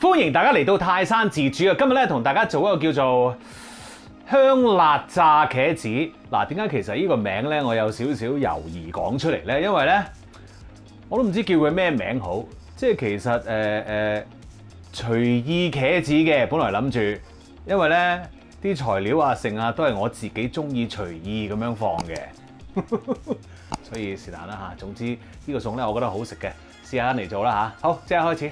歡迎大家嚟到泰山自主啊！今日咧同大家做一個叫做香辣炸茄子。嗱，點解其實呢個名咧我有少少猶豫講出嚟咧？因為咧我都唔知叫佢咩名好。即係其實隨意茄子嘅，本來諗住，因為咧啲材料啊剩啊都係我自己中意隨意咁樣放嘅，所以是但啦嚇。總之呢個餸咧我覺得好食嘅，試下嚟做啦嚇。好，即刻開始。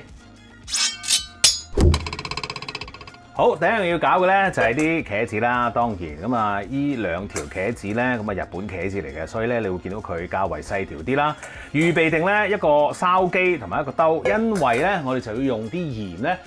好，第一樣要搞嘅咧就係啲茄子啦，當然咁啊，依兩條茄子咧，咁啊日本茄子嚟嘅，所以咧你會見到佢較為細條啲啦。預備定咧一個筲箕同埋一個兜，因為咧我哋就要用啲鹽咧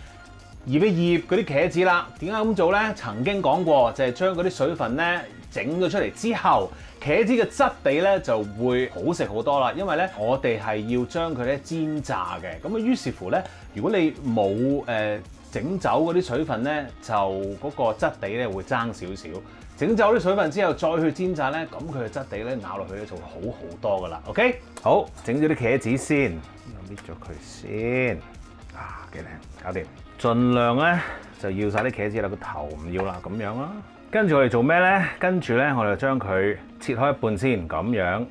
醃一醃嗰啲茄子啦。點解咁做咧？曾經講過，就係將嗰啲水分咧整咗出嚟之後，茄子嘅質地咧就會好食好多啦。因為咧我哋係要將佢咧煎炸嘅，咁啊於是乎咧，如果你冇整走嗰啲水分咧，就嗰個質地咧會爭少少。整走啲水分之後，再去煎炸咧，咁佢嘅質地咧咬落去咧就會好好多噶啦。OK， 好，整咗啲茄子先，搣咗佢先。啊，幾靚，搞掂。盡量咧就要晒啲茄子啦，個頭唔要啦，咁樣啦。跟住我哋做咩咧？跟住咧我哋就將佢切開一半先，咁樣。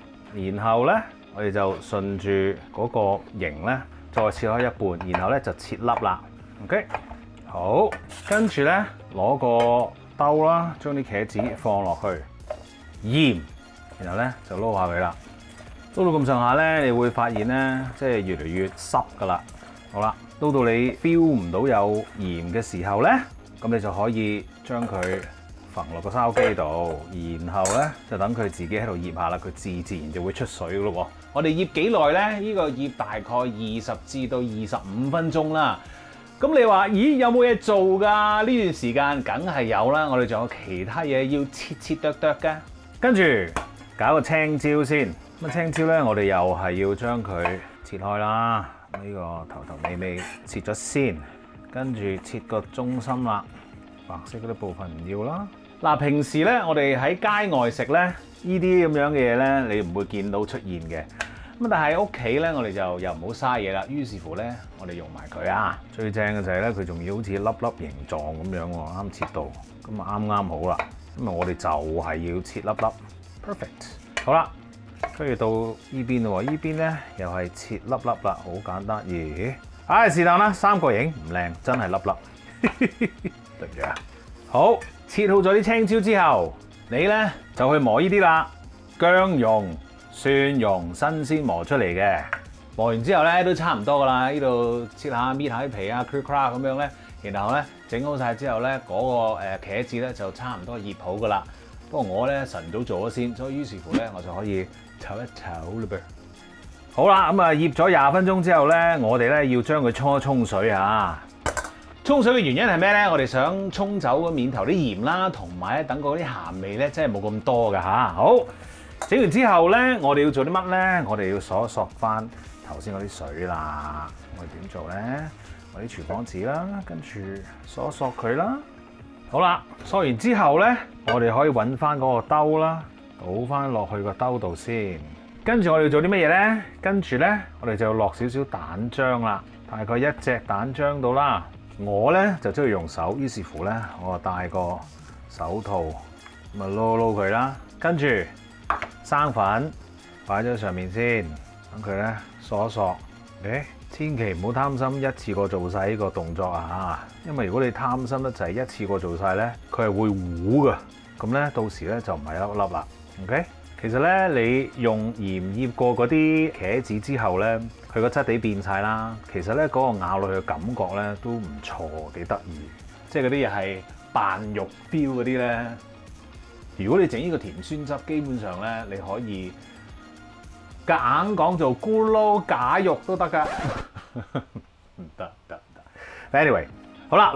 然後咧我哋就順住嗰個形咧，再切開一半，然後咧就切粒啦。OK， 好，跟住咧攞個兜啦，將啲茄子放落去，鹽，然後咧就撈下佢啦。撈到咁上下咧，你會發現咧，即係越嚟越濕噶啦。好啦，撈到你 feel 唔到有鹽嘅時候咧，咁你就可以將佢揈落個筲箕度，然後咧就等佢自己喺度醃下啦，佢自然就會出水噶咯喎。我哋醃幾耐咧？呢個醃大概20至到25分鐘啦。咁你話，咦，有冇嘢做㗎？呢段時間梗係有啦，我哋仲有其他嘢要切剁剁嘅。跟住搞個青椒先。咁青椒咧，我哋又係要將佢切開啦。呢個頭頭尾尾切咗先，跟住切個中心啦。白色嗰啲部分唔要啦。嗱，平時咧我哋喺街外食咧，呢啲咁樣嘅嘢咧，你唔會見到出現嘅。咁但係喺屋企咧，我哋就又唔好嘥嘢啦。於是乎咧，我哋用埋佢啊！最正嘅就係咧，佢仲要好似粒粒形狀咁樣喎，啱切到，咁啊啱好啦。咁啊，我哋就係要切粒粒 ，perfect。好啦，跟住到依邊咯喎，依邊咧又係切粒粒啦，好簡單。咦？唉，是但啦，三角形唔靚，真係粒粒。對唔住啊！好，切好咗啲青椒之後，你咧就去磨呢啲啦，薑蓉。蒜蓉新鮮磨出嚟嘅，磨完之後咧都差唔多噶啦。呢度切下搣下啲皮啊 crack 咁樣咧，然後咧整好晒之後咧，嗰個茄子咧就差唔多醃好噶啦。不過我咧晨早做咗先，所以於是乎咧我就可以炒一炒啦噃。好啦，咁啊醃咗20分鐘之後咧，我哋咧要將佢沖水啊。沖水嘅原因係咩咧？我哋想沖走個面頭啲鹽啦，同埋咧等嗰啲鹹味咧真係冇咁多噶嚇。好。整完之後咧，我哋要做啲乜咧？我哋要索翻頭先嗰啲水啦。我哋點做咧？我啲廚房紙啦，跟住索佢啦。好啦，索完之後咧，我哋可以揾翻嗰個兜啦，倒翻落去個兜度先。跟住我哋要做啲乜嘢咧？跟住咧，我哋就要落少少蛋漿啦，大概1隻蛋漿到啦。我咧就中意用手，於是乎咧，我就戴個手套咁啊撈佢啦，跟住。生粉擺咗上面先，等佢咧索。千祈唔好貪心一次過做晒呢個動作啊！因為如果你貪心得滯一次過做晒咧，佢係會糊噶。咁咧到時咧就唔係粒粒啦。OK， 其實咧你用鹽醃過嗰啲茄子之後咧，佢個質地變晒啦。其實咧嗰個咬落去嘅感覺咧都唔錯，幾得意。即係嗰啲嘢係扮肉 feel 嗰啲咧。如果你整呢個甜酸汁，基本上咧你可以夾硬講做咕嚕假肉都得㗎，唔得。Anyway， 好啦，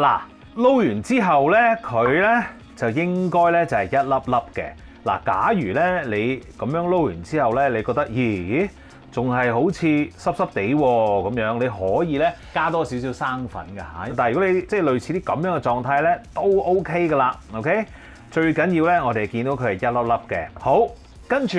嗱撈完之後咧，佢咧就應該咧就係一粒粒嘅。嗱，假如咧你咁樣撈完之後咧，你覺得咦仲係好似濕濕地喎咁樣，你可以咧加多少少生粉㗎嚇。但係如果你即係類似啲咁樣嘅狀態咧，都 OK 㗎啦。OK。最緊要咧，我哋見到佢係一粒粒嘅。好，跟住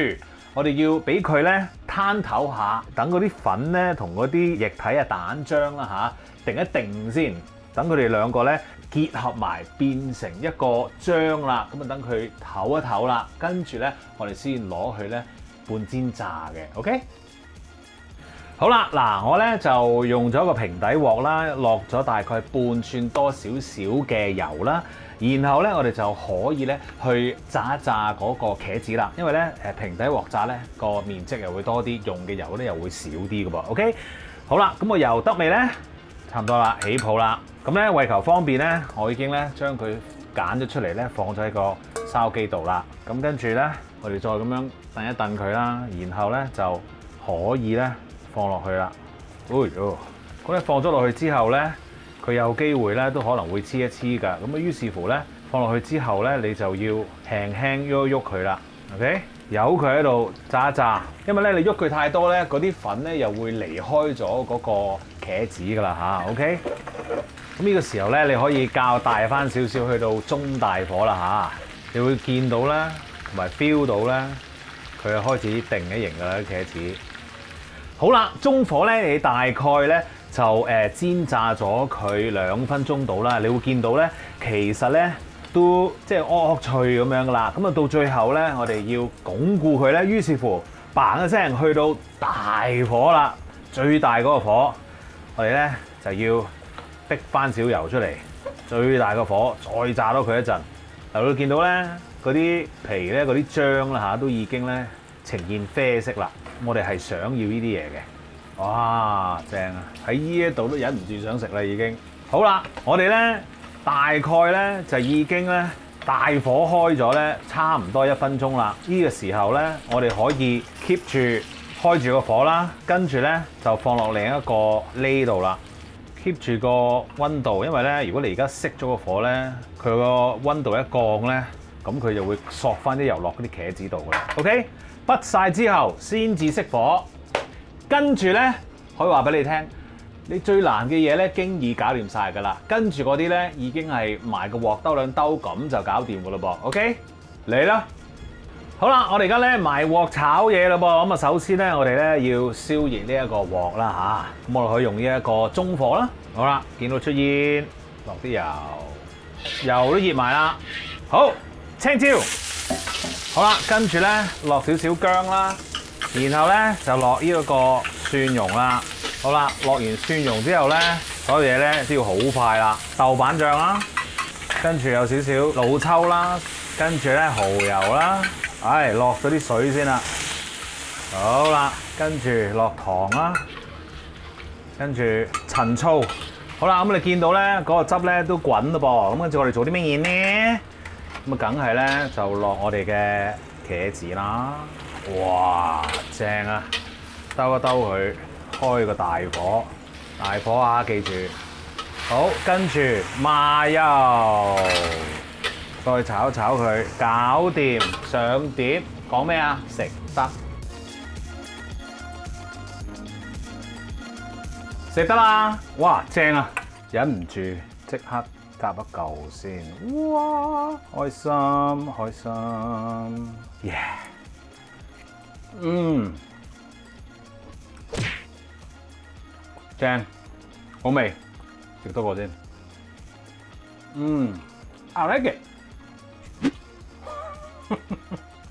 我哋要俾佢咧攤透下，等嗰啲粉咧同嗰啲液體啊蛋漿啦嚇定一定先。等佢哋兩個咧結合埋變成一個漿啦。咁啊等佢唞一唞啦，跟住咧我哋先攞去咧半煎炸嘅。OK。好啦，嗱，我咧就用咗個平底鑊啦，落咗大概半寸多少少嘅油啦，然後咧我哋就可以咧去炸一炸嗰個茄子啦，因為咧平底鑊炸咧個面積又會多啲，用嘅油咧又會少啲嘅噃。OK， 好啦，咁個油得未咧？差唔多啦，起泡啦。咁咧為求方便咧，我已經咧將佢揀咗出嚟咧，放咗喺個燒機度啦。咁跟住咧，我哋再咁樣燉一燉佢啦，然後咧就可以咧放落去啦。咁咧放咗落去之後咧，佢有機會咧都可能會黐一黐㗎。咁啊於是乎咧放落去之後咧，你就要輕輕喐一喐佢啦。OK， 由佢喺度炸一炸，因為咧你喐佢太多咧，嗰啲粉咧又會離開咗嗰個茄子㗎啦嚇。OK， 咁呢個時候咧你可以較大翻少少，去到中大火啦嚇。你會見到咧同埋 feel 到咧，佢開始定咗型㗎啦啲茄子。好啦，中火咧，你大概咧就煎炸咗佢2分鐘到啦。你會見到咧，其實咧都即係殼脆咁樣噶啦。咁啊到最後咧，我哋要鞏固佢咧，於是乎嘭一聲去到大火啦，最大嗰個火，我哋咧就要逼翻少油出嚟，最大個火再炸多佢一陣。嗱，你會見到咧嗰啲皮咧嗰啲漿啦嚇，都已經咧呈現啡色啦。我哋係想要呢啲嘢嘅，哇正啊！喺呢一度都忍唔住想食啦已經。好啦，我哋咧大概咧就已經咧大火開咗咧，差唔多1分鐘啦。呢個時候咧，我哋可以 keep 住開住個火啦，跟住咧就放落另一個呢度啦。keep 住個温度，因為咧如果你而家熄咗個火咧，佢個温度一降咧，咁佢就會索翻啲油落嗰啲茄子度㗎啦。OK。畢晒之後先至熄火，跟住咧可以話俾你聽，你最難嘅嘢咧經已搞掂晒㗎啦。跟住嗰啲咧已經係埋個鑊兜兩兜咁就搞掂㗎啦噃。OK， 嚟啦！好啦，我哋而家咧埋鑊炒嘢啦噃。咁啊，首先咧我哋咧要燒熱呢一個鑊啦嚇。咁我哋可以用呢一個中火啦。好啦，見到出煙，落啲油，油都熱埋啦。好，青椒。好啦，跟住咧落少少薑啦，然後咧就落呢一個蒜蓉啦。好啦，落完蒜蓉之後咧，所有嘢咧都要好快啦。豆瓣醬啦，跟住有少少老抽啦，跟住咧蠔油啦，落咗啲水先啦。好啦，跟住落糖啦，跟住陳醋。好啦，咁你見到咧嗰個汁咧都滾嘞噃，咁跟住我哋做啲咩嘢呢？咁啊，梗係咧就落我哋嘅茄子啦，哇，正啊！兜一兜佢，開個大火，大火啊，記住。好，跟住麻油，再炒一炒佢，搞掂，上碟。講咩啊？食得，食得啦！哇，正啊！忍唔住即刻夾一嚿先，哇！開心開心，耶！正，好味，食多個先。I like it。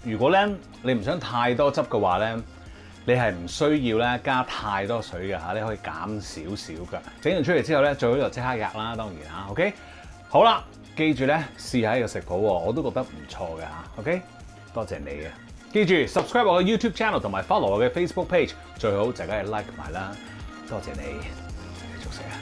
如果咧你唔想太多汁嘅話咧，你係唔需要咧加太多水嘅嚇，你可以減少少㗎。整完出嚟之後咧，最好就即刻吔啦，當然嚇。OK。好啦，記住咧試下呢個食譜喎，我都覺得唔錯嘅嚇。OK， 多謝你嘅。記住 subscribe 我嘅 YouTube channel 同埋 follow 我嘅 Facebook page， 最好就梗係 like 埋啦。多謝你，繼續食啊！